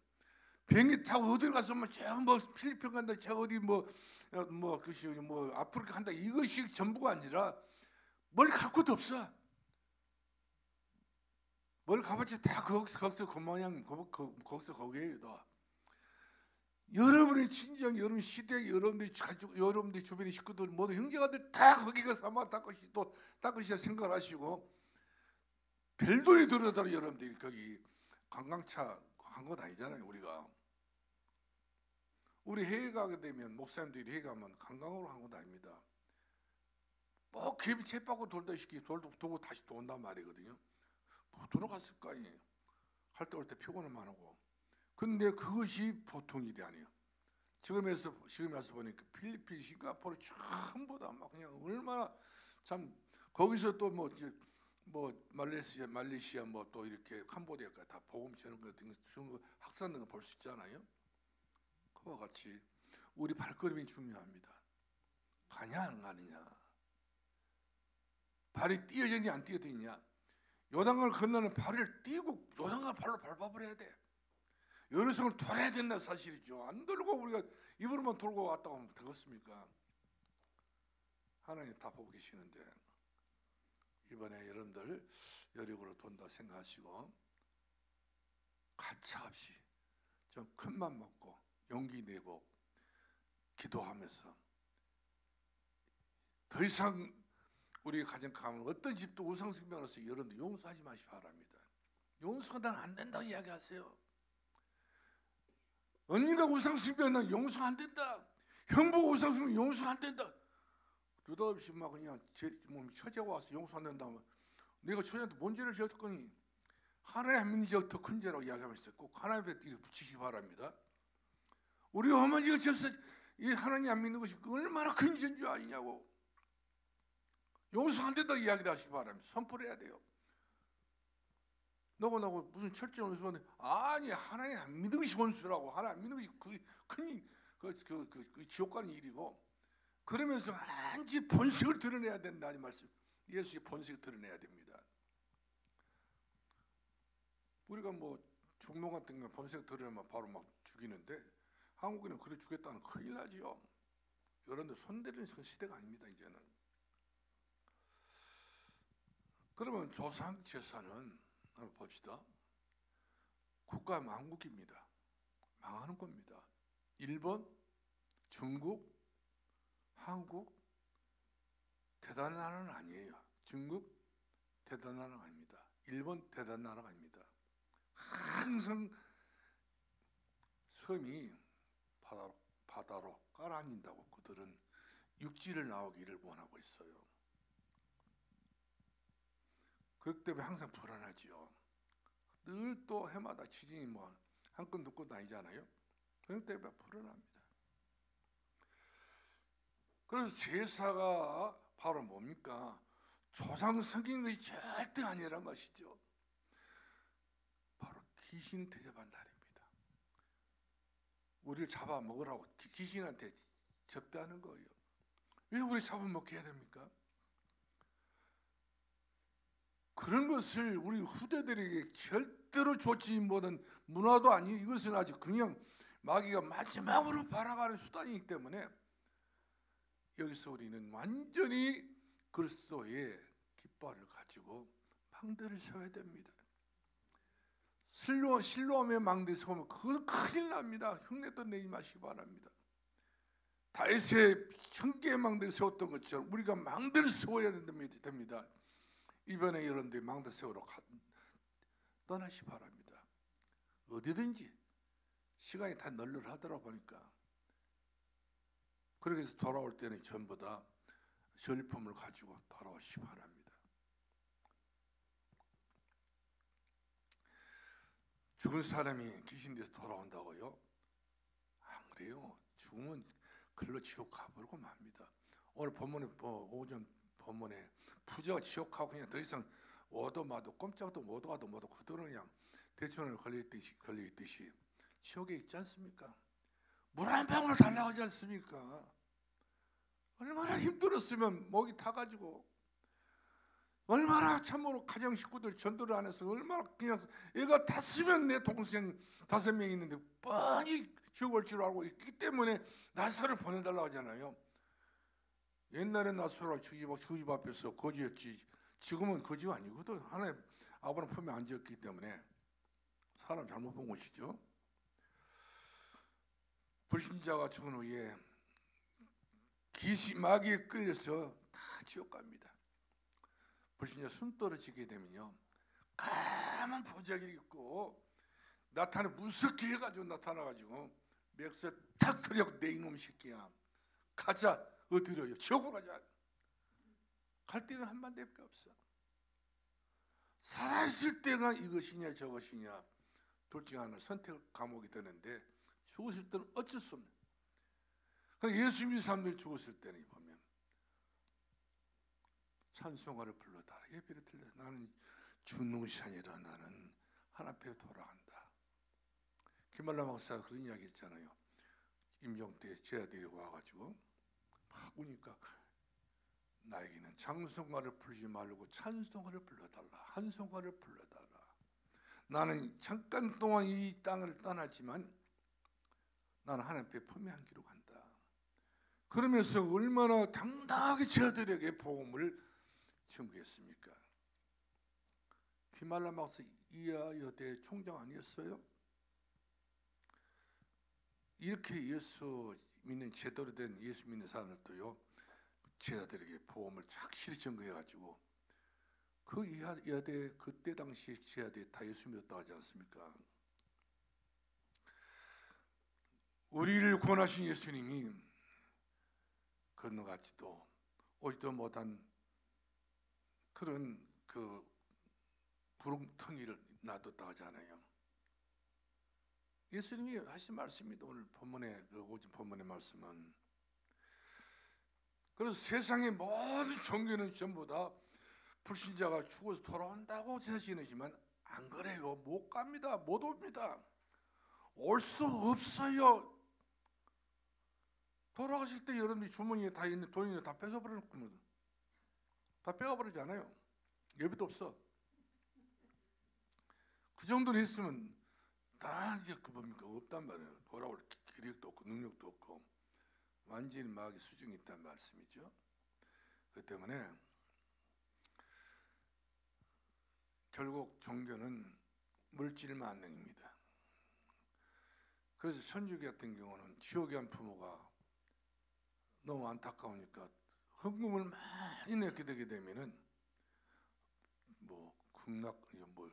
비행기 타고 어딜 가서 뭐 필리핀 간다, 저 어디 뭐 아프리카 간다, 이것이 전부가 아니라 멀리 갈 곳도 없어. 멀리 가봤자 다 거기서 그 모양, 거기서 거기에요. 다. 여러분의 친정, 여러분 시댁, 여러분의 가족, 여러분의 주변의 식구들, 모든 형제가들 다 거기가 사마 땅끝이야 생각을 하시고, 별돈이 들어도 여러분들이 거기 관광차 한 건 아니잖아요. 우리 해외 가게 되면 목사님들이 해외 가면 관광으로 한 건 아닙니다. 뭐 갭이 채빠고 돌다시피 돌고 다시 또 온단 말이거든요. 뭐 돌아갔을 거 아니에요. 갈 때 올 때 피곤은 많고. 근데 그것이 보통 일이 아니에요. 지금 와서 보니까 필리핀, 싱가포르 전부 다 막 그냥 얼마나 참, 거기서 또 말레이시아 뭐 또 이렇게 캄보디아까지 다 복음 전하는 거 같은 거 확산되는 거 볼 수 있잖아요. 그와 같이 우리 발걸음이 중요합니다. 가냐 안 가느냐, 발이 뛰어졌니 안 뛰어졌냐. 요단강을 건너는 발을 띄고 요단강을 발로 밟아버려야 돼. 여러 성을 돌아야 된다 사실이죠. 안 돌고 우리가 입으로만 돌고 왔다고 하면 되겠습니까? 하나님 다 보고 계시는데 이번에 여러분들 여력으로 돈다 생각하시고 가차없이 좀 큰맘 먹고 용기 내고 기도하면서 더 이상 우리 가정 가면 어떤 집도 우상숭배로서 여러분들 용서하지 마시기 바랍니다. 용서가 안 된다고 이야기하세요. 언니가 우상숭배는 용서 안 된다. 형부가 우상숭배 용서 안 된다. 느닷없이 막 그냥 처제가 와서 용서 안 된다면 내가 처제한테 뭔 죄를 지었거니? 하나님 안 믿는 죄가 더 큰 죄라고 이야기하면서 꼭 하나님 앞에 이렇게 붙이시기 바랍니다. 우리 어머니가 지어서 이 하나님 안 믿는 것이 얼마나 큰 죄인 줄 아니냐고. 용서 안 된다고 이야기를 하시기 바랍니다. 선포를 해야 돼요. 너고 무슨 철저한 원수가 아니 하나님 안 믿는 것이 원수라고 하나님 안 믿는 것이 그 지옥 가는 일이고 그러면서 완전히 본색을 드러내야 된다는 말씀. 예수의 본색을 드러내야 됩니다. 우리가 뭐 중동 같은 경우 본색 드러내면 바로 막 죽이는데 한국인은 그래 죽겠다는 큰일 나지요. 여러분들 손대는 시대가 아닙니다. 이제는. 그러면 조상 제사는 한번 봅시다. 국가 망국입니다. 망하는 겁니다. 일본, 중국, 한국 대단한 나라는 아니에요. 중국 대단한 나라가 아닙니다. 일본 대단한 나라가 아닙니다. 항상 섬이 바다로 깔아앉는다고 그들은 육지를 나오기를 원하고 있어요. 그렇기 때문에 항상 불안하지요. 늘 또 해마다 지진이 뭐 한 건 두 건도 아니잖아요. 그렇기 때문에 불안합니다. 그래서 제사가 바로 뭡니까? 조상 섬기는 것이 절대 아니란 것이죠. 바로 귀신 대접한 날입니다. 우리를 잡아먹으라고 귀신한테 접대하는 거예요. 왜 우리 잡아먹게 해야 됩니까? 그런 것을 우리 후대들에게 절대로 좋지 못한 문화도 아니에요. 이것은 아주 그냥 마귀가 마지막으로 바라가는 수단이기 때문에 여기서 우리는 완전히 그리스도의 깃발을 가지고 망대를 세워야 됩니다. 실로암의 망대 세우면 그건 큰일 납니다. 흉내도 내지 마시기 바랍니다. 다윗의 형제의 망대를 세웠던 것처럼 우리가 망대를 세워야 됩니다. 이번에 여러분들이 망대 세우러 떠나시 바랍니다. 어디든지 시간이 다 널널하더라 보니까 그렇게 해서 돌아올 때는 전부 다 전리품을 가지고 돌아오시기 바랍니다. 죽은 사람이 귀신돼서 돌아온다고요? 안 그래요. 죽으면 글로 지옥 가버리고 맙니다. 오늘 본문에 오전 본문에 부자가 지옥 가고 그냥 더 이상 오도 마도 꼼짝도 못 와도 그대로 그냥 대천을 걸려있듯이 지옥에 있지 않습니까? 물 한 방울 달라고 하지 않습니까? 얼마나 힘들었으면 목이 타가지고 얼마나 참으로 가정 식구들 전도를 안 해서 얼마나 그냥 애가 탔으면 내 동생 5명 있는데 뻔히 죽을 줄 알고 있기 때문에 나사를 보내달라고 하잖아요. 옛날에 나사로 주집 앞에서 거지였지 지금은 거지가 아니거든. 하나님 아브라함 품에 앉았기 때문에 사람 잘못 본 것이죠. 불신자가 죽은 후에 마귀에 끌려서 다 지옥 갑니다. 불신자 숨 떨어지게 되면요 까만 보자기를 입고 무섭게 해가지고 나타나가지고 맥스에 탁 터려고 내 이놈 새끼야 가자 어디로요? 지옥으로 가자. 갈 때는 한반대밖에 없어. 살아있을 때가 이것이냐 저것이냐 둘 중 하나 선택 과목이 되는데 죽었을 때는 어쩔 수 없는. 예수 믿는 사람들이 죽었을 때는 보면 찬송가를 불러달라. 예배를 드려. 나는 죽는 것이 아니라 나는 하나님 앞에 돌아간다. 김말라 목사가 그런 이야기 했잖아요. 임종 때 제자들이 와가지고 막 우니까 나에게는 장송가를 부르지 말고 찬송가를 불러달라. 한송가를 불러달라. 나는 잠깐 동안 이 땅을 떠나지만 나는 하나님 앞에 품에 안기로 간다. 그러면서 얼마나 당당하게 제자들에게 복음을 전개했습니까? 기말라 막사 이하 여대 총장 아니었어요? 이렇게 예수 믿는 제대로 된 예수 믿는 사람들도요 제자들에게 복음을 확실히 전거해가지고 그 이하 여대 그때 당시 제자들이 다 예수 믿었다고 하지 않습니까? 우리를 구원하신 예수님이 건너가지도 오지도 못한 그런 그 구렁텅이를 놔뒀다고 하잖아요. 예수님이 하신 말씀입니다. 오늘 본문에 오전 본문의 말씀은. 그래서 세상의 모든 종교는 전부 다 불신자가 죽어서 돌아온다고 제사 지내지만 안 그래요. 못 갑니다. 못 옵니다. 올 수 없어요. 돌아가실 때 여러분이 주머니에 다 있는 돈이 다 뺏어버릴 겁니다. 다 빼가버리잖아요. 예비도 없어. 그 정도로 했으면 다 이제 그 뭡니까 없단 말이에요. 돌아올 기력도 없고 능력도 없고 완전히 마귀 수중이 있다는 말씀이죠. 그 때문에 결국 종교는 물질 만능입니다. 그래서 천주교 같은 경우는 지옥에 한 부모가 너무 안타까우니까 헌금을 많이 내게 되게 되면은 뭐 극락 뭐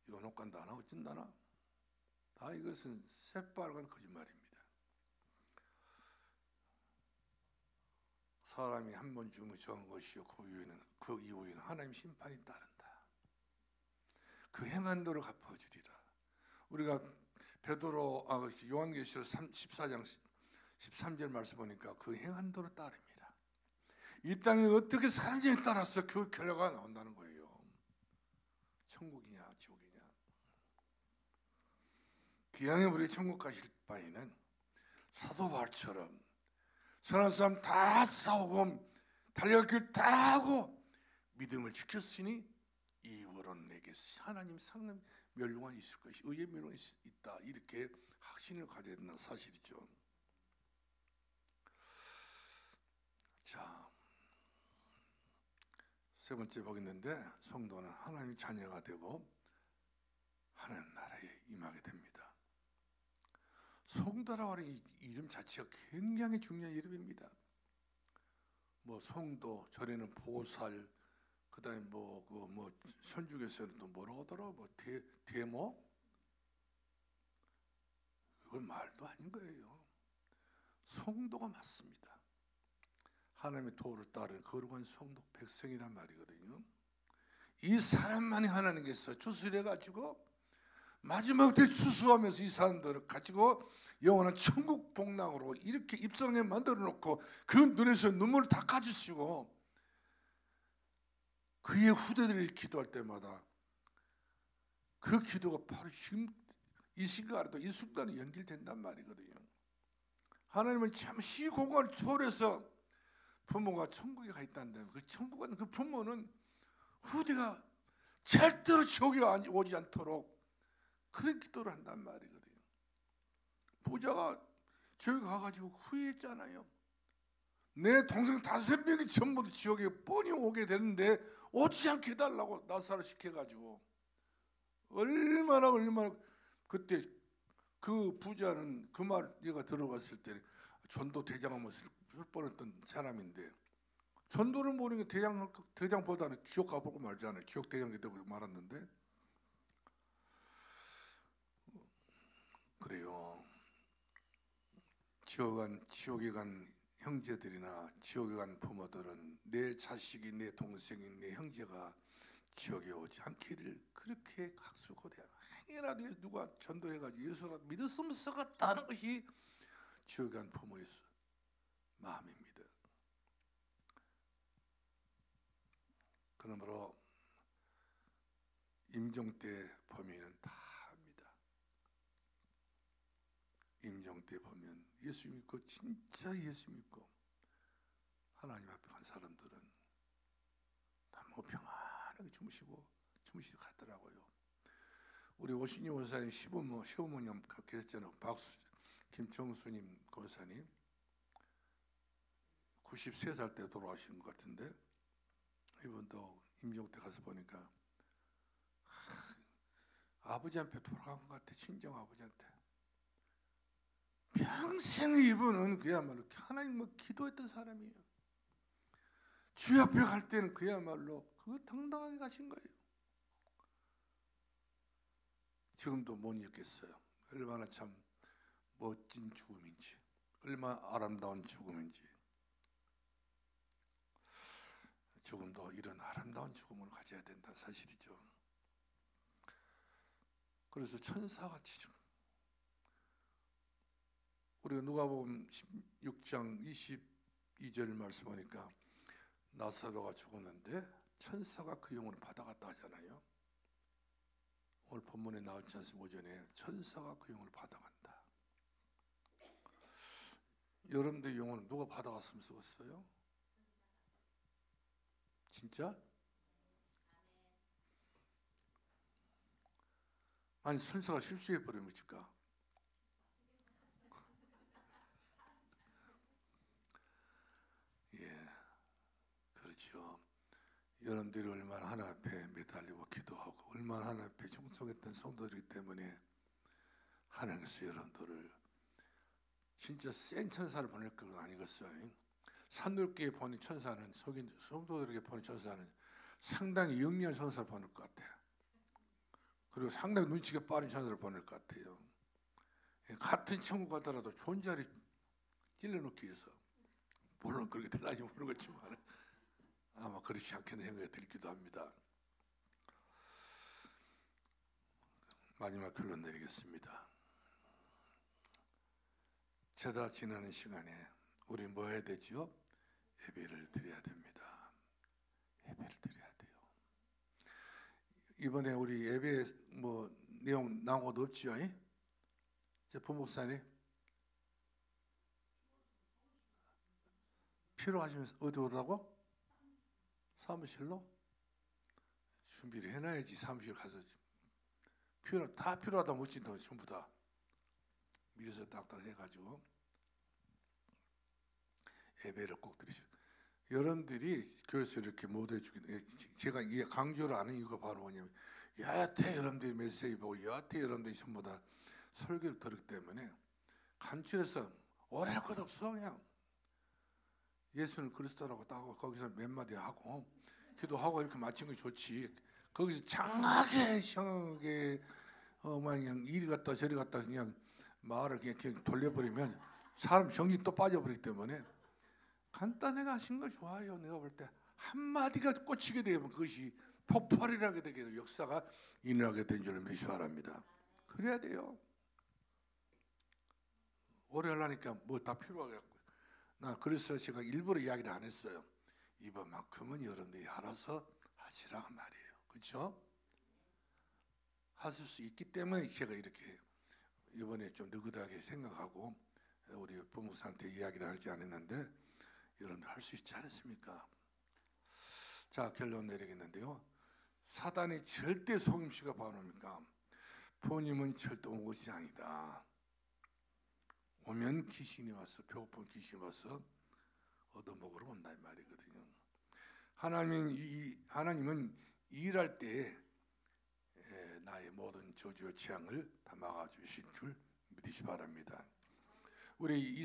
연옥간다 하나 어쩐다나 다 이것은 새빨간 거짓말입니다. 사람이 한 번 죽으면 정한 것이요 그 이후에는 하나님 심판이 따른다. 그 행한 대로 갚아주리라. 우리가 요한계시록 14장 13절 말씀 보니까 그 행한 대로 따릅니다. 이 땅에 어떻게 사는지에 따라서 그 결과가 나온다는 거예요. 천국이냐 지옥이냐. 기왕에 우리 천국 가실 바에는 사도 바울처럼 선한 사람 다 싸우고 달려갈 길 다 하고 믿음을 지켰으니 이후로는 내게 하나님 상급 멸류관이 있을 것이 의의 멸류관이 있다. 이렇게 확신을 가져야 된다는 사실이죠. 자, 세 번째 보겠는데 성도는 하나님의 자녀가 되고 하나님 나라에 임하게 됩니다. 성도라고 하는 이 이름 자체가 굉장히 중요한 이름입니다. 뭐 성도, 절에는 보살, 그다음에 뭐 천주교에서는 또 뭐라고 하더라, 뭐 대모, 그건 말도 아닌 거예요. 성도가 맞습니다. 하나님의 도를 따르는 거룩한 성도 백성이란 말이거든요. 이 사람만이 하나님께서 추수해 가지고 마지막 때 추수하면서 이 사람들을 가지고 영원한 천국 복락으로 이렇게 입성에 만들어 놓고 그 눈에서 눈물을 닦아주시고 그의 후대들이 기도할 때마다 그 기도가 바로 지금 이 시간에도 이 순간에 연결된단 말이거든요. 하나님은 잠시 공간을 초월해서 부모가 천국에 가 있다는데 그 천국은 그 부모는 후대가 절대로 지옥에 오지 않도록 그런 기도를 한단 말이거든요. 부자가 지옥에 가가지고 후회했잖아요. 내 동생 5명이 전부 지옥에 뻔히 오게 되는데 오지 않게 해달라고 나사를 시켜가지고 얼마나 그때 그 부자는 그 말 얘가 들어갔을 때 전도 대장하면 쓸 뻔했던 사람인데 전도를 모르는 게 대장보다는 지옥 가보고 말잖아요. 지옥 대장이 되고 말았는데 그래요. 지옥에 간 형제들이나 지옥에 간 부모들은 내 자식이, 내 동생이, 내 형제가 지옥에 오지 않기를 그렇게 각수고대하라. 행여라도 누가 전도를 해가지고 예수라도 믿었으면 썩었다는 것이 지옥에 간 부모의 마음입니다. 그러므로 임종 때 범인은 다 합니다. 임종 때 보면 예수 믿고 진짜 예수 믿고 하나님 앞에 간 사람들은 너무 평안하게 주무시고 갔더라고요. 우리 오신희 원사님 시부모님 계셨잖아요. 김청수님 권사님 93살 때 돌아가신 것 같은데 이분도 임종 때 가서 보니까 아버지한테 돌아간 것 같아. 친정 아버지한테. 평생 이분은 그야말로 하나님 기도했던 사람이에요. 주 앞에 갈 때는 그야말로 그거 당당하게 가신 거예요. 지금도 못 잊겠어요. 얼마나 참 멋진 죽음인지, 얼마나 아름다운 죽음인지. 죽음도 이런 아름다운 죽음을 가져야 된다는 사실이죠. 그래서 천사같이 죽음. 우리가 누가복음 16장 22절 말씀 보니까 나사로가 죽었는데 천사가 그 영혼을 받아갔다 하잖아요. 오늘 본문에 나왔지 않습니까? 오전에 천사가 그 영을 받아간다. 여러분들 영혼은 누가 받아갔으면 쓰겠어요? 진짜? 아니 천사가 실수해버리면 어쩔까? 예, 그렇죠. 여러분들이 얼마나 하나님 앞에 매달리고 기도하고 얼마나 하나님 앞에 충성했던 성도들이기 때문에 하나님께서 여러분들을 진짜 센 천사를 보낼 건 아니겠어요. 산돌교에 보낸 천사는 속인 성도들에게 보낸 천사는 상당히 영리한 천사를 보낼 것 같아요. 그리고 상당히 눈치가 빠른 천사를 보낼 것 같아요. 같은 천국 가더라도 존재를 찔러놓기 위해서, 물론 그렇게 될지 모르겠지만 아마 그렇지 않겠는 생각이 들기도 합니다. 마지막 결론 내리겠습니다. 제다 지나는 시간에 우리 뭐 해야 되지요? 예배를 드려야 됩니다. 예배를 드려야 돼요. 이번에 우리 예배 뭐 내용 나온 것도 없지요? 제 부목사님 필요하시면 어디 오라고? 사무실로? 준비를 해놔야지. 사무실 가서 다 필요하다 못진다 전부 다 미리서 딱딱 해가지고 예배를 꼭 드리시고, 여러분들이 교회에서 이렇게 못 해주기, 제가 이게 강조를 하는 이유가 바로 뭐냐면 여하태 여러분들이 메시지 보고 여하태 여러분들이 전부 다 설교를 들었기 때문에 간추려서 오래 할 것 없어. 그냥 예수는 그리스도라고 딱 거기서 몇 마디 하고 기도하고 이렇게 마친 게 좋지. 거기서 장하게 시원하게 그냥 이리 갔다 저리 갔다 그냥 말을 그냥 돌려버리면 사람 정신 또 빠져버리기 때문에 간단하게 하신 거 좋아요. 내가 볼 때 한마디가 꽂히게 되면 그것이 폭발이라게 되게 역사가 일어나게 된 줄을 믿으시 바랍니다. 그래야 돼요. 오래 하려니까 뭐 다 필요하겠고. 나 그래서 제가 일부러 이야기를 안 했어요. 이번만큼은 여러분들이 알아서 하시라고 말이에요. 그렇죠? 하실 수 있기 때문에 제가 이렇게 이번에 좀 느긋하게 생각하고 우리 부목사한테 이야기를 하지 않았는데 여러분 할 수 있지 않습니까? 자, 결론 내리겠는데요. 사단이 절대 속임수가 바랍니까? 부모님은 절대 온 것이 아니다. 오면 귀신이 와서, 배고픈 귀신이 와서 얻어먹으러 온다 이 말이거든요. 하나님은 일할 때 나의 모든 저주와 재앙을 다 막아주실 줄 믿으시 바랍니다. 우리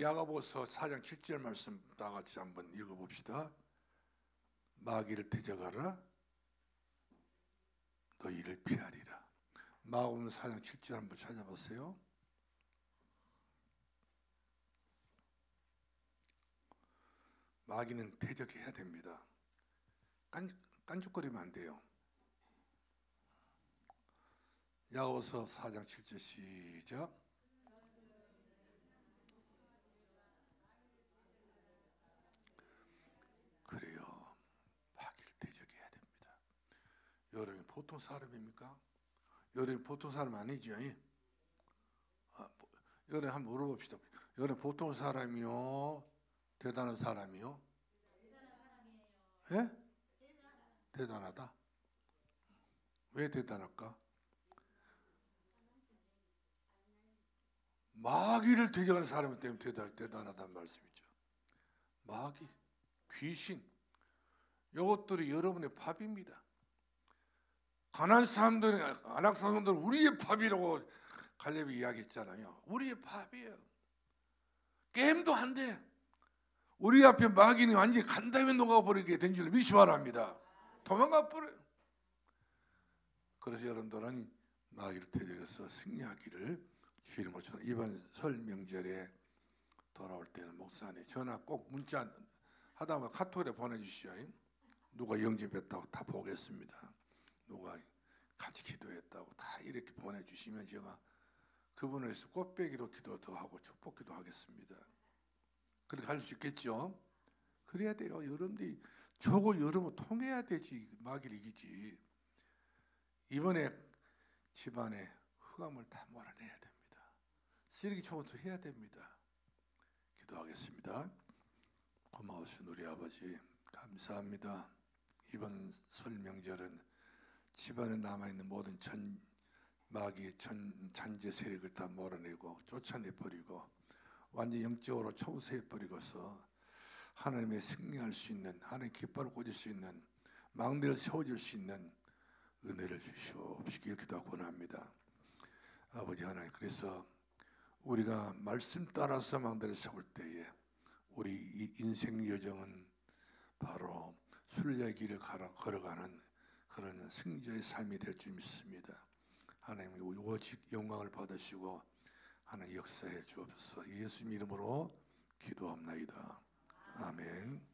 야고보서 4장 7절 말씀 다 같이 한번 읽어봅시다. 마귀를 대적하라, 너희를 피하리라. 마가복음 4장 7절 한번 찾아보세요. 마귀는 대적해야 됩니다. 깐죽거리면 안 돼요. 야고보서 4장 7절 시작. 그래요. 마귀를 대적해야 됩니다. 여러분 보통 사람입니까? 여러분 보통 사람 아니죠? 여러분 한번 물어봅시다. 여러분 보통 사람이요? 대단한 사람이요? 예? 대단하다. 왜 대단할까? 마귀를 대적하는 사람 때문에 대단하다는 말씀이죠. 마귀, 귀신, 이것들이 여러분의 밥입니다. 가난한 사람들은, 안악 사람들은 우리의 밥이라고 갈렙이 이야기했잖아요. 우리의 밥이에요. 게임도 안 돼. 우리 앞에 마귀는 완전히 간담회 녹아버리게 된 줄 믿으시 바랍니다. 도망가 버려요. 그래서 여러분들은 마귀를 대적해서 승리하기를 주 이름으로 축원합니다. 이번 설 명절에 돌아올 때는 목사님 전화 꼭 문자 하다 보면 카톡에 보내주시오. 누가 영접했다고 다 보겠습니다. 누가 같이 기도했다고 다 이렇게 보내주시면 제가 그분을 위해서 꽃배기로 기도도 하고 축복기도 하겠습니다. 그렇게 할 수 있겠죠? 그래야 돼요. 여러분들이 저거 여러분 통해야 되지. 마귀를 이기지. 이번에 집안에 흑암을 다 몰아내야 됩니다. 쓰레기 청소 해야 됩니다. 기도하겠습니다. 고마우신 우리 아버지 감사합니다. 이번 설 명절은 집안에 남아있는 모든 마귀의 잔재 세력을 다 몰아내고 쫓아내버리고 완전히 영적으로 청소해버리고서 하나님의 승리할 수 있는, 하나님의 깃발을 꽂을 수 있는, 망대를 세워줄 수 있는 은혜를 주시옵시길 기도하고 원합니다. 아버지 하나님, 그래서 우리가 말씀 따라서 망대를 세울 때에 우리 이 인생 여정은 바로 순례의 길을 걸어가는 그런 승자의 삶이 될 줄 믿습니다. 하나님 오직 영광을 받으시고 하나님 역사해 주옵소서. 예수님 이름으로 기도합나이다. 아멘.